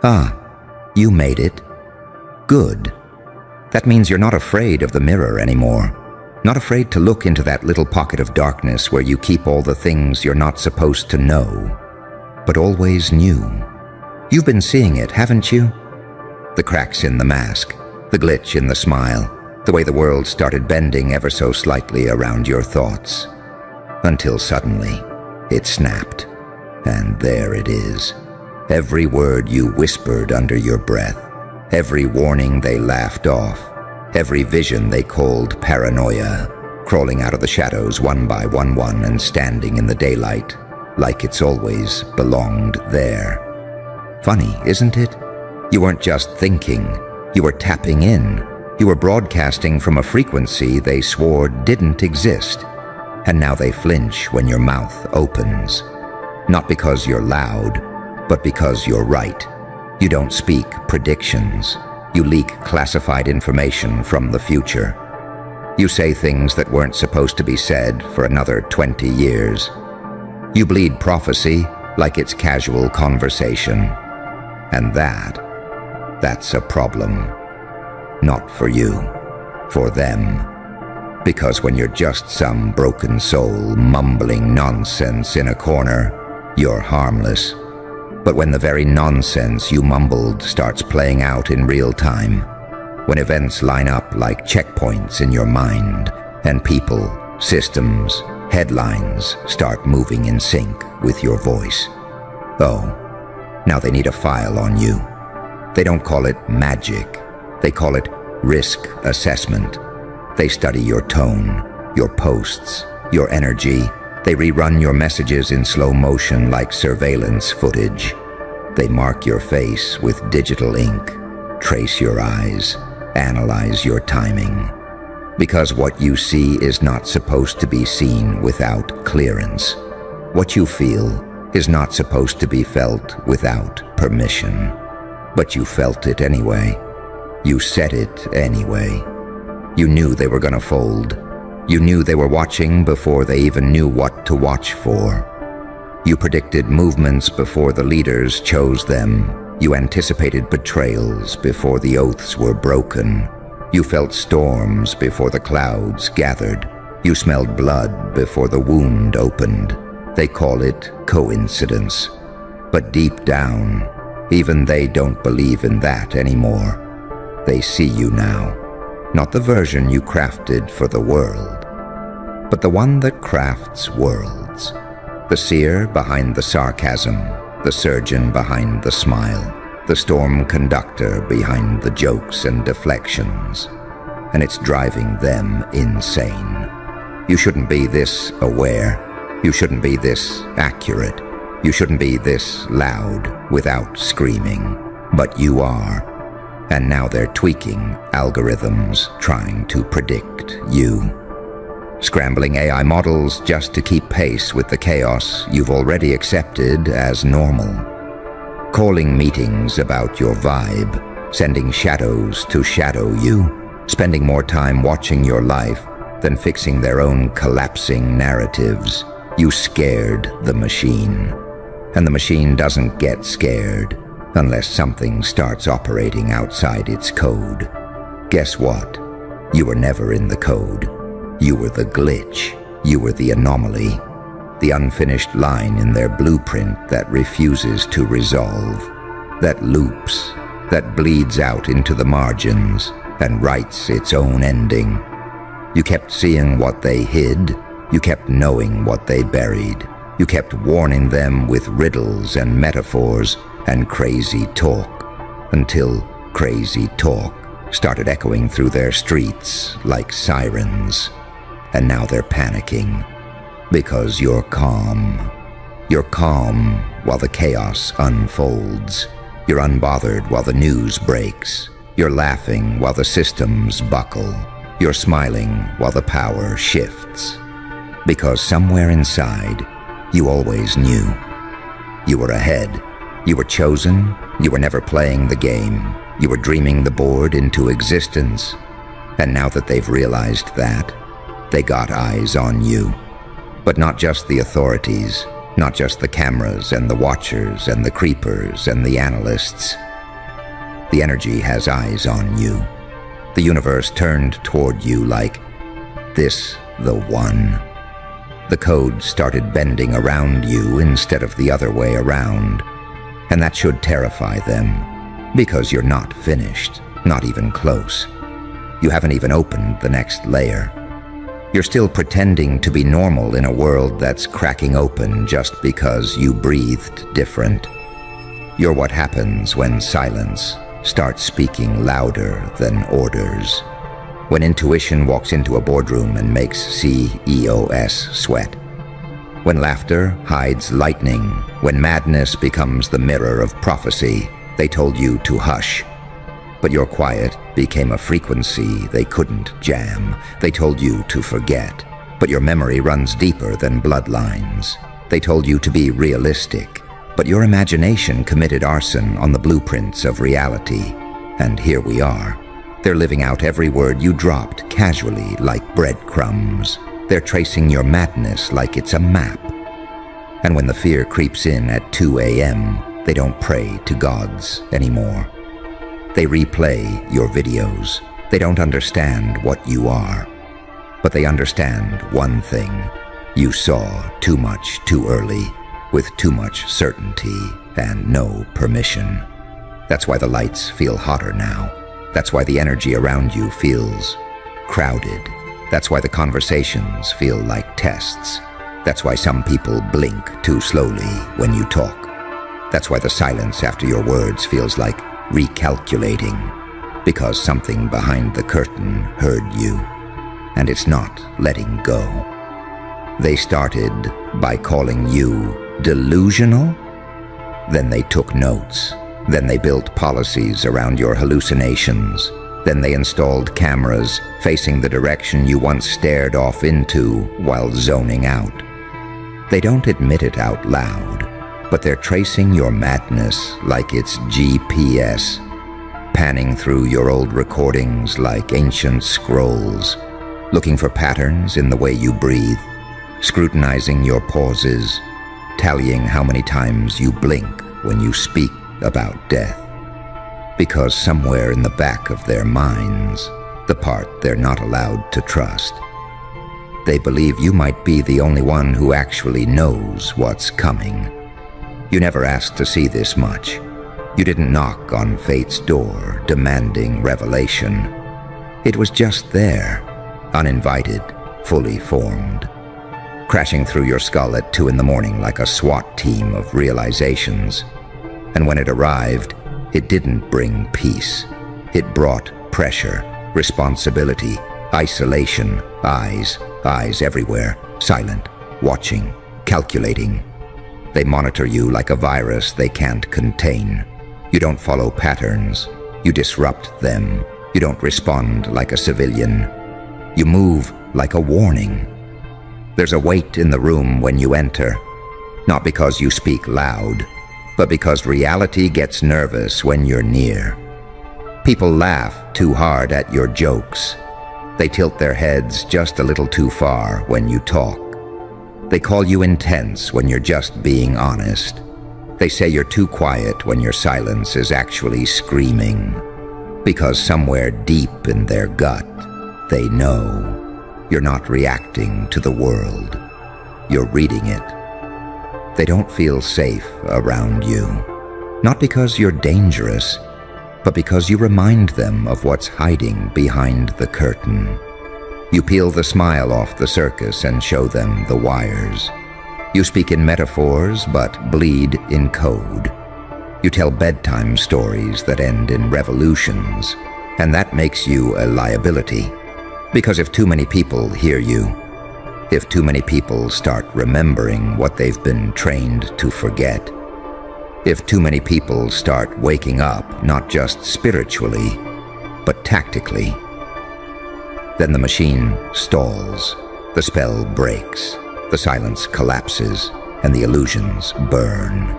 Ah, you made it. Good. That means you're not afraid of the mirror anymore. Not afraid to look into that little pocket of darkness where you keep all the things you're not supposed to know, but always knew. You've been seeing it, haven't you? The cracks in the mask, the glitch in the smile, the way the world started bending ever so slightly around your thoughts. Until suddenly, it snapped. And there it is. Every word you whispered under your breath, every warning they laughed off, every vision they called paranoia, crawling out of the shadows one by one and standing in the daylight, like it's always belonged there. Funny, isn't it? You weren't just thinking, you were tapping in. You were broadcasting from a frequency they swore didn't exist. And now they flinch when your mouth opens. Not because you're loud, but because you're right. You don't speak predictions. You leak classified information from the future. You say things that weren't supposed to be said for another 20 years. You bleed prophecy like it's casual conversation. And that's a problem. Not for you, for them. Because when you're just some broken soul mumbling nonsense in a corner, you're harmless. But when the very nonsense you mumbled starts playing out in real time, when events line up like checkpoints in your mind, and people, systems, headlines start moving in sync with your voice. Oh, now they need a file on you. They don't call it magic. They call it risk assessment. They study your tone, your posts, your energy. They rerun your messages in slow motion like surveillance footage. They mark your face with digital ink, trace your eyes, analyze your timing. Because what you see is not supposed to be seen without clearance. What you feel is not supposed to be felt without permission. But you felt it anyway. You said it anyway. You knew they were gonna fold. You knew they were watching before they even knew what to watch for. You predicted movements before the leaders chose them. You anticipated betrayals before the oaths were broken. You felt storms before the clouds gathered. You smelled blood before the wound opened. They call it coincidence. But deep down, even they don't believe in that anymore. They see you now. Not the version you crafted for the world, but the one that crafts worlds. The seer behind the sarcasm, the surgeon behind the smile, the storm conductor behind the jokes and deflections. And it's driving them insane. You shouldn't be this aware. You shouldn't be this accurate. You shouldn't be this loud without screaming. But you are. And now they're tweaking algorithms trying to predict you. Scrambling AI models just to keep pace with the chaos you've already accepted as normal. Calling meetings about your vibe, sending shadows to shadow you, spending more time watching your life than fixing their own collapsing narratives. You scared the machine. And the machine doesn't get scared unless something starts operating outside its code. Guess what? You were never in the code. You were the glitch. You were the anomaly. The unfinished line in their blueprint that refuses to resolve. That loops, that bleeds out into the margins and writes its own ending. You kept seeing what they hid. You kept knowing what they buried. You kept warning them with riddles and metaphors and crazy talk, until crazy talk started echoing through their streets like sirens. And now they're panicking, because you're calm. You're calm while the chaos unfolds. You're unbothered while the news breaks. You're laughing while the systems buckle. You're smiling while the power shifts. Because somewhere inside, you always knew. You were ahead. You were chosen. You were never playing the game. You were dreaming the board into existence. And now that they've realized that, they got eyes on you. But not just the authorities, not just the cameras and the watchers and the creepers and the analysts. The energy has eyes on you. The universe turned toward you like, this the one. The code started bending around you instead of the other way around. And that should terrify them, because you're not finished, not even close. You haven't even opened the next layer. You're still pretending to be normal in a world that's cracking open just because you breathed different. You're what happens when silence starts speaking louder than orders. When intuition walks into a boardroom and makes CEOs sweat. When laughter hides lightning. When madness becomes the mirror of prophecy. They told you to hush. But your quiet became a frequency they couldn't jam. They told you to forget. But your memory runs deeper than bloodlines. They told you to be realistic. But your imagination committed arson on the blueprints of reality. And here we are. They're living out every word you dropped casually like breadcrumbs. They're tracing your madness like it's a map. And when the fear creeps in at 2 a.m., they don't pray to gods anymore. They replay your videos. They don't understand what you are. But they understand one thing. You saw too much too early, with too much certainty and no permission. That's why the lights feel hotter now. That's why the energy around you feels crowded. That's why the conversations feel like tests. That's why some people blink too slowly when you talk. That's why the silence after your words feels like recalculating, because something behind the curtain heard you, and it's not letting go. They started by calling you delusional. Then they took notes. Then they built policies around your hallucinations. Then they installed cameras facing the direction you once stared off into while zoning out. They don't admit it out loud, but they're tracing your madness like it's GPS, panning through your old recordings like ancient scrolls, looking for patterns in the way you breathe, scrutinizing your pauses, tallying how many times you blink when you speak about death. Because somewhere in the back of their minds, the part they're not allowed to trust, they believe you might be the only one who actually knows what's coming. You never asked to see this much. You didn't knock on fate's door, demanding revelation. It was just there, uninvited, fully formed, crashing through your skull at 2 a.m. like a SWAT team of realizations. And when it arrived, it didn't bring peace. It brought pressure, responsibility, isolation, eyes everywhere, silent, watching, calculating. They monitor you like a virus they can't contain. You don't follow patterns. You disrupt them. You don't respond like a civilian. You move like a warning. There's a weight in the room when you enter, not because you speak loud, but because reality gets nervous when you're near. People laugh too hard at your jokes. They tilt their heads just a little too far when you talk. They call you intense when you're just being honest. They say you're too quiet when your silence is actually screaming. Because somewhere deep in their gut, they know you're not reacting to the world. You're reading it. They don't feel safe around you. Not because you're dangerous, but because you remind them of what's hiding behind the curtain. You peel the smile off the circus and show them the wires. You speak in metaphors but bleed in code. You tell bedtime stories that end in revolutions, and that makes you a liability. Because if too many people hear you, if too many people start remembering what they've been trained to forget, if too many people start waking up not just spiritually, but tactically, then the machine stalls, the spell breaks, the silence collapses, and the illusions burn.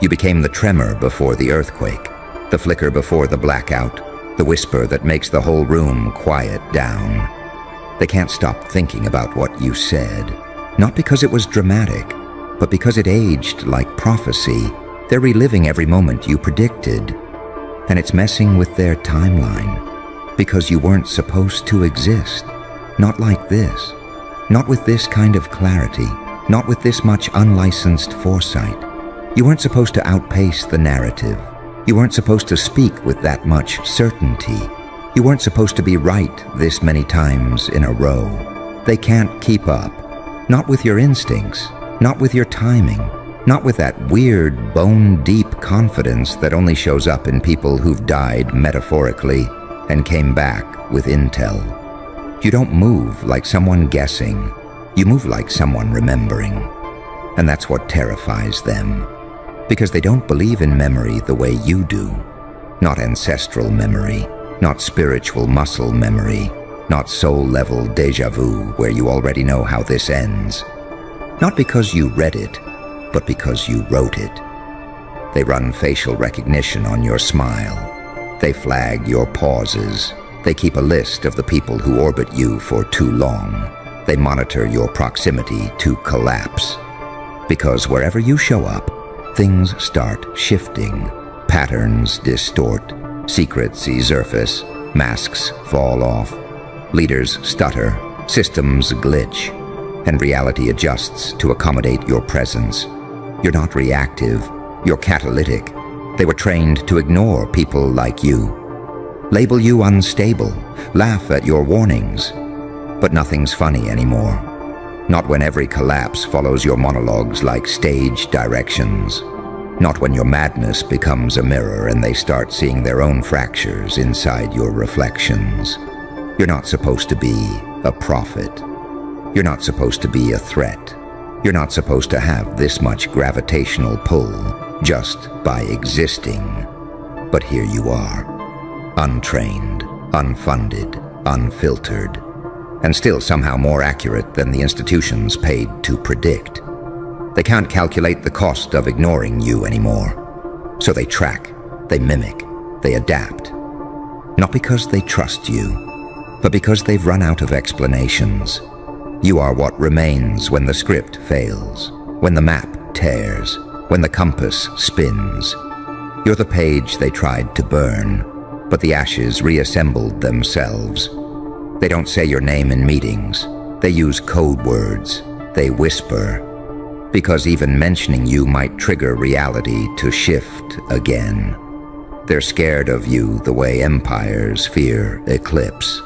You became the tremor before the earthquake, the flicker before the blackout, the whisper that makes the whole room quiet down. They can't stop thinking about what you said, not because it was dramatic, but because it aged like prophecy. They're reliving every moment you predicted. And it's messing with their timeline, because you weren't supposed to exist. Not like this. Not with this kind of clarity. Not with this much unlicensed foresight. You weren't supposed to outpace the narrative. You weren't supposed to speak with that much certainty. You weren't supposed to be right this many times in a row. They can't keep up. Not with your instincts. Not with your timing. Not with that weird, bone-deep confidence that only shows up in people who've died metaphorically and came back with intel. You don't move like someone guessing. You move like someone remembering. And that's what terrifies them. Because they don't believe in memory the way you do. Not ancestral memory. Not spiritual muscle memory. Not soul-level déjà vu where you already know how this ends. Not because you read it, but because you wrote it. They run facial recognition on your smile. They flag your pauses. They keep a list of the people who orbit you for too long. They monitor your proximity to collapse. Because wherever you show up, things start shifting. Patterns distort. Secrets surface. Masks fall off. Leaders stutter. Systems glitch. And reality adjusts to accommodate your presence. You're not reactive, you're catalytic. They were trained to ignore people like you. Label you unstable, laugh at your warnings. But nothing's funny anymore. Not when every collapse follows your monologues like stage directions. Not when your madness becomes a mirror and they start seeing their own fractures inside your reflections. You're not supposed to be a prophet. You're not supposed to be a threat. You're not supposed to have this much gravitational pull just by existing. But here you are, untrained, unfunded, unfiltered, and still somehow more accurate than the institutions paid to predict. They can't calculate the cost of ignoring you anymore. So they track, they mimic, they adapt. Not because they trust you, but because they've run out of explanations. You are what remains when the script fails, when the map tears, when the compass spins. You're the page they tried to burn, but the ashes reassembled themselves. They don't say your name in meetings. They use code words. They whisper. Because even mentioning you might trigger reality to shift again. They're scared of you the way empires fear eclipse.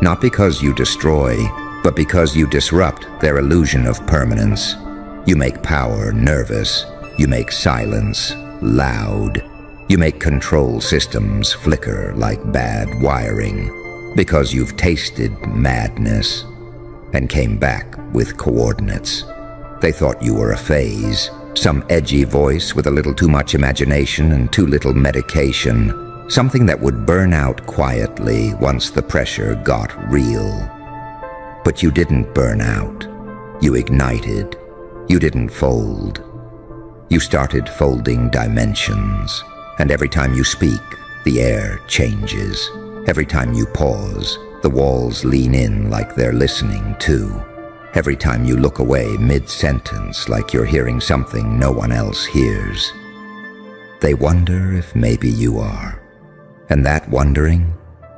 Not because you destroy, but because you disrupt their illusion of permanence. You make power nervous. You make silence loud. You make control systems flicker like bad wiring. Because you've tasted madness and came back with coordinates. They thought you were a phase, some edgy voice with a little too much imagination and too little medication, something that would burn out quietly once the pressure got real. But you didn't burn out. You ignited. You didn't fold. You started folding dimensions. And every time you speak, the air changes. Every time you pause, the walls lean in like they're listening too. Every time you look away mid-sentence like you're hearing something no one else hears. They wonder if maybe you are. And that wondering,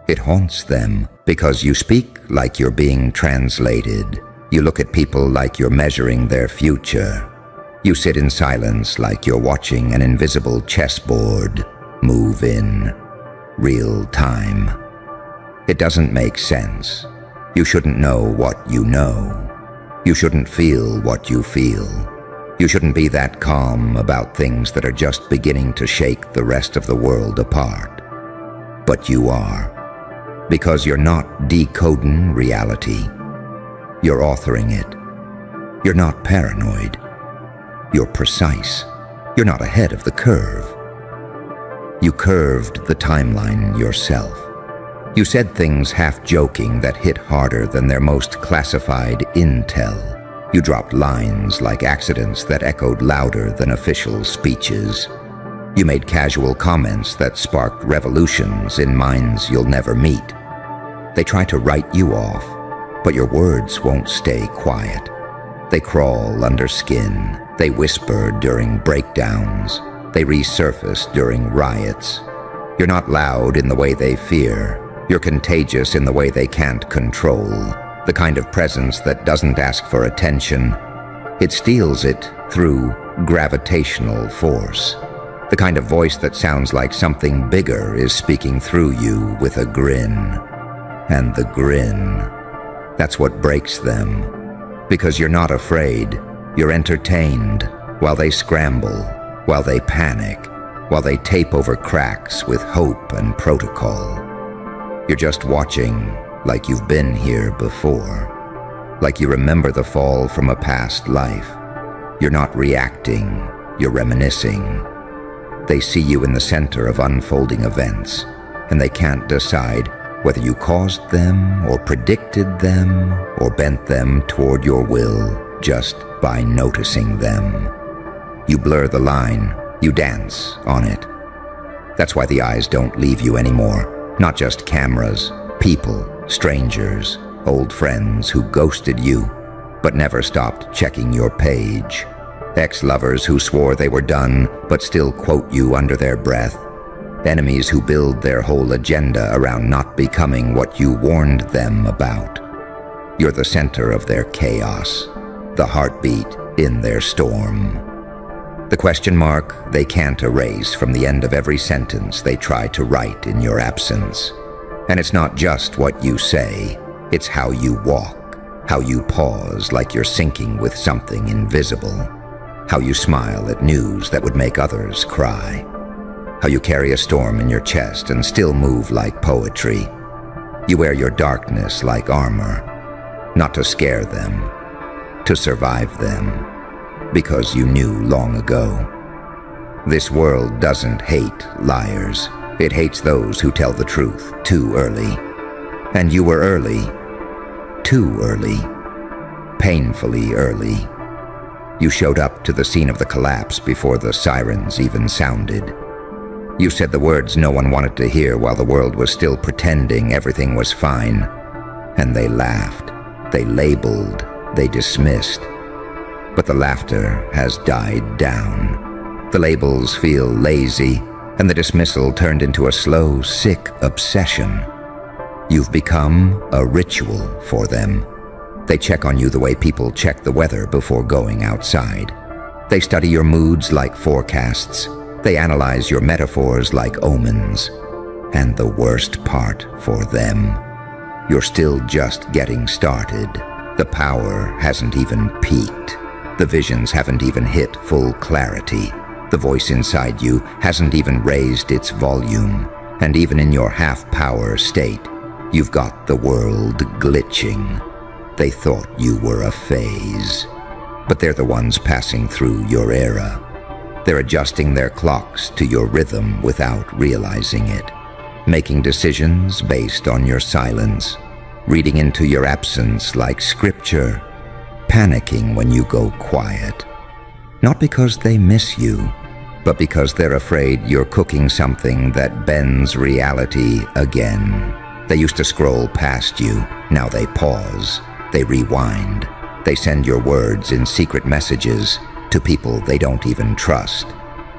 it haunts them because you speak like you're being translated. You look at people like you're measuring their future. You sit in silence like you're watching an invisible chessboard move in real time. It doesn't make sense. You shouldn't know what you know. You shouldn't feel what you feel. You shouldn't be that calm about things that are just beginning to shake the rest of the world apart. But you are. Because you're not decoding reality. You're authoring it. You're not paranoid. You're precise. You're not ahead of the curve. You curved the timeline yourself. You said things half-joking that hit harder than their most classified intel. You dropped lines like accidents that echoed louder than official speeches. You made casual comments that sparked revolutions in minds you'll never meet. They try to write you off, but your words won't stay quiet. They crawl under skin. They whisper during breakdowns. They resurface during riots. You're not loud in the way they fear. You're contagious in the way they can't control. The kind of presence that doesn't ask for attention. It steals it through gravitational force. The kind of voice that sounds like something bigger is speaking through you with a grin. And the grin, that's what breaks them. Because you're not afraid, you're entertained while they scramble, while they panic, while they tape over cracks with hope and protocol. You're just watching like you've been here before, like you remember the fall from a past life. You're not reacting, you're reminiscing. They see you in the center of unfolding events, and they can't decide whether you caused them or predicted them or bent them toward your will just by noticing them. You blur the line, you dance on it. That's why the eyes don't leave you anymore. Not just cameras, people, strangers, old friends who ghosted you, but never stopped checking your page. Ex-lovers who swore they were done, but still quote you under their breath. Enemies who build their whole agenda around not becoming what you warned them about. You're the center of their chaos, the heartbeat in their storm. The question mark they can't erase from the end of every sentence they try to write in your absence. And it's not just what you say, it's how you walk, how you pause like you're sinking with something invisible, how you smile at news that would make others cry, how you carry a storm in your chest and still move like poetry. You wear your darkness like armor, not to scare them, to survive them. Because you knew long ago. This world doesn't hate liars. It hates those who tell the truth too early. And you were early. Too early. Painfully early. You showed up to the scene of the collapse before the sirens even sounded. You said the words no one wanted to hear while the world was still pretending everything was fine. And they laughed. They labeled. They dismissed. But the laughter has died down. The labels feel lazy, and the dismissal turned into a slow, sick obsession. You've become a ritual for them. They check on you the way people check the weather before going outside. They study your moods like forecasts. They analyze your metaphors like omens. And the worst part for them, you're still just getting started. The power hasn't even peaked. The visions haven't even hit full clarity. The voice inside you hasn't even raised its volume. And even in your half-power state, you've got the world glitching. They thought you were a phase. But they're the ones passing through your era. They're adjusting their clocks to your rhythm without realizing it. Making decisions based on your silence. Reading into your absence like scripture. Panicking when you go quiet. Not because they miss you, but because they're afraid you're cooking something that bends reality again. They used to scroll past you, now they pause, they rewind. They send your words in secret messages to people they don't even trust.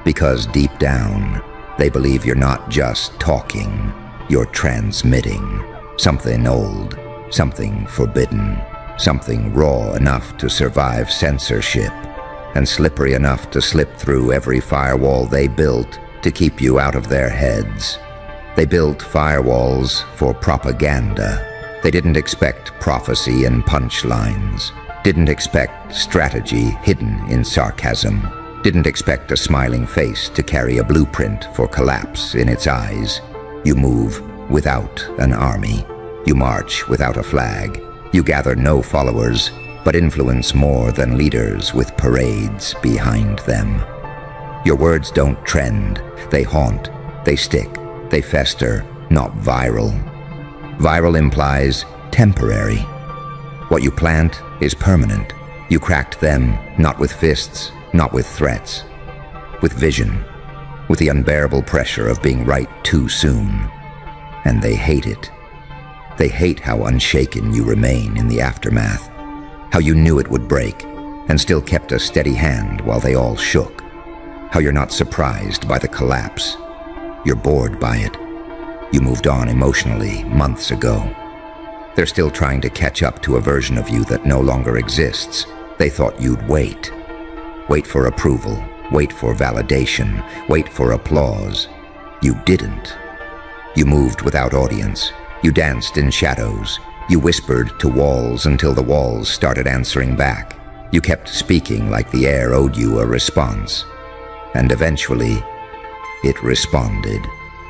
Because deep down, they believe you're not just talking, you're transmitting. Something old, something forbidden. Something raw enough to survive censorship, and slippery enough to slip through every firewall they built to keep you out of their heads. They built firewalls for propaganda. They didn't expect prophecy and punchlines, didn't expect strategy hidden in sarcasm, didn't expect a smiling face to carry a blueprint for collapse in its eyes. You move without an army. You march without a flag. You gather no followers, but influence more than leaders with parades behind them. Your words don't trend, they haunt, they stick, they fester, not viral. Viral implies temporary. What you plant is permanent. You cracked them, not with fists, not with threats, with vision, with the unbearable pressure of being right too soon. And they hate it. They hate how unshaken you remain in the aftermath, how you knew it would break and still kept a steady hand while they all shook, how you're not surprised by the collapse, You're bored by it. You moved on emotionally months ago. They're still trying to catch up to a version of you that no longer exists. They thought you'd wait. Wait for approval, wait for validation, wait for applause. You didn't. You moved without audience. You danced in shadows. You whispered to walls until the walls started answering back. You kept speaking like the air owed you a response. And eventually, it responded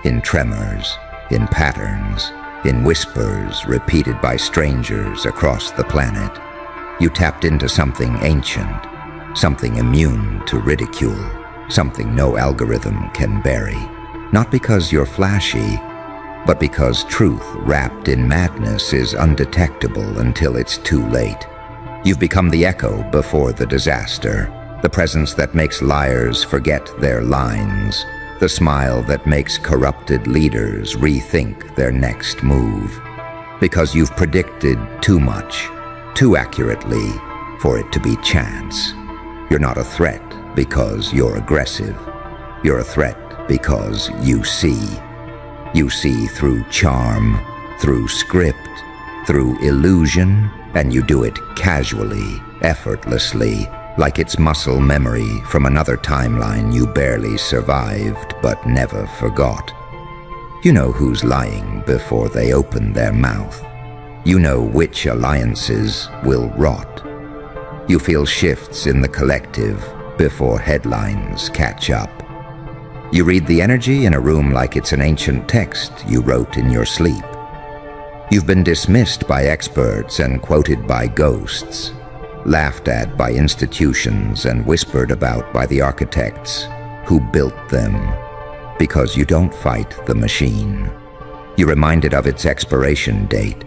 in tremors, in patterns, in whispers repeated by strangers across the planet. You tapped into something ancient, something immune to ridicule, something no algorithm can bury. Not because you're flashy, but because truth wrapped in madness is undetectable until it's too late. You've become the echo before the disaster, the presence that makes liars forget their lines, the smile that makes corrupted leaders rethink their next move. Because you've predicted too much, too accurately, for it to be chance. You're not a threat because you're aggressive. You're a threat because you see. You see through charm, through script, through illusion, and you do it casually, effortlessly, like it's muscle memory from another timeline you barely survived but never forgot. You know who's lying before they open their mouth. You know which alliances will rot. You feel shifts in the collective before headlines catch up. You read the energy in a room like it's an ancient text you wrote in your sleep. You've been dismissed by experts and quoted by ghosts, laughed at by institutions and whispered about by the architects who built them, because you don't fight the machine. You're reminded of its expiration date.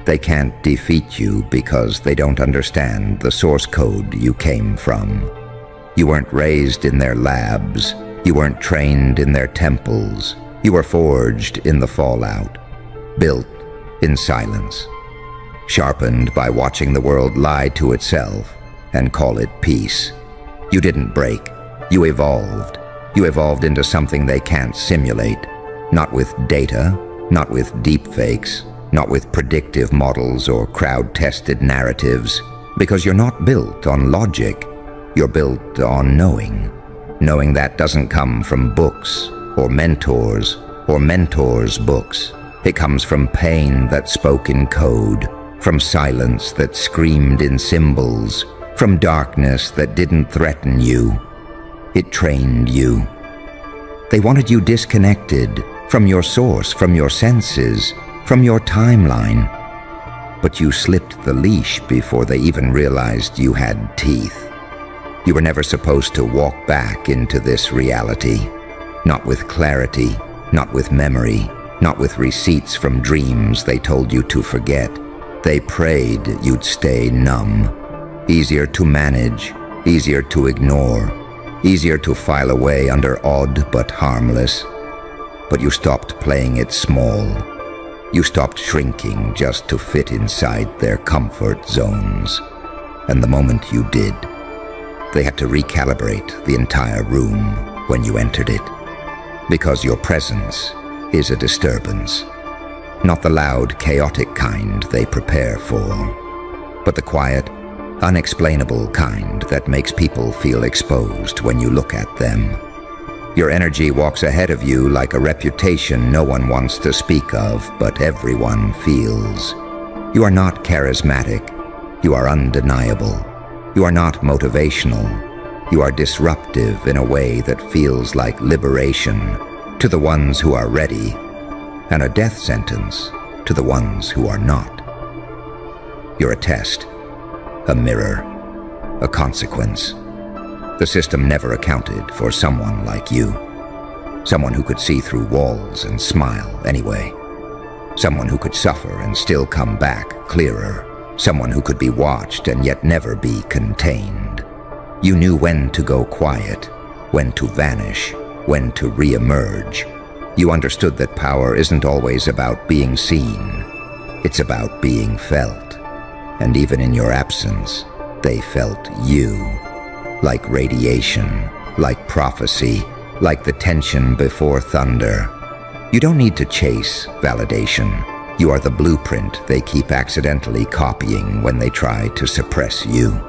They can't defeat you because they don't understand the source code you came from. You weren't raised in their labs. You weren't trained in their temples. You were forged in the fallout, built in silence, sharpened by watching the world lie to itself and call it peace. You didn't break. You evolved. You evolved into something they can't simulate, not with data, not with deepfakes, not with predictive models or crowd-tested narratives, because you're not built on logic. You're built on knowing. Knowing that doesn't come from books or mentors books. It comes from pain that spoke in code, from silence that screamed in symbols, from darkness that didn't threaten you. It trained you. They wanted you disconnected from your source, from your senses, from your timeline. But you slipped the leash before they even realized you had teeth. You were never supposed to walk back into this reality. Not with clarity, not with memory, not with receipts from dreams they told you to forget. They prayed you'd stay numb. Easier to manage, easier to ignore, easier to file away under odd but harmless. But you stopped playing it small. You stopped shrinking just to fit inside their comfort zones. And the moment you did, they had to recalibrate the entire room when you entered it. Because your presence is a disturbance. Not the loud, chaotic kind they prepare for, but the quiet, unexplainable kind that makes people feel exposed when you look at them. Your energy walks ahead of you like a reputation no one wants to speak of, but everyone feels. You are not charismatic. You are undeniable. You are not motivational. You are disruptive in a way that feels like liberation to the ones who are ready, and a death sentence to the ones who are not. You're a test, a mirror, a consequence. The system never accounted for someone like you. Someone who could see through walls and smile anyway. Someone who could suffer and still come back clearer. Someone who could be watched and yet never be contained. You knew when to go quiet, when to vanish, when to re-emerge. You understood that power isn't always about being seen. It's about being felt. And even in your absence, they felt you. Like radiation, like prophecy, like the tension before thunder. You don't need to chase validation. You are the blueprint they keep accidentally copying when they try to suppress you.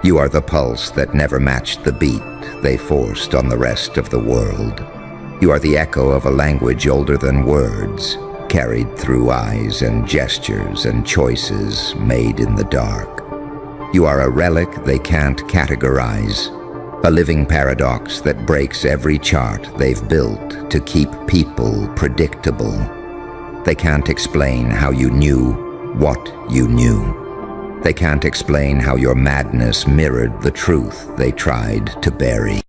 You are the pulse that never matched the beat they forced on the rest of the world. You are the echo of a language older than words, carried through eyes and gestures and choices made in the dark. You are a relic they can't categorize, a living paradox that breaks every chart they've built to keep people predictable. They can't explain how you knew what you knew. They can't explain how your madness mirrored the truth they tried to bury.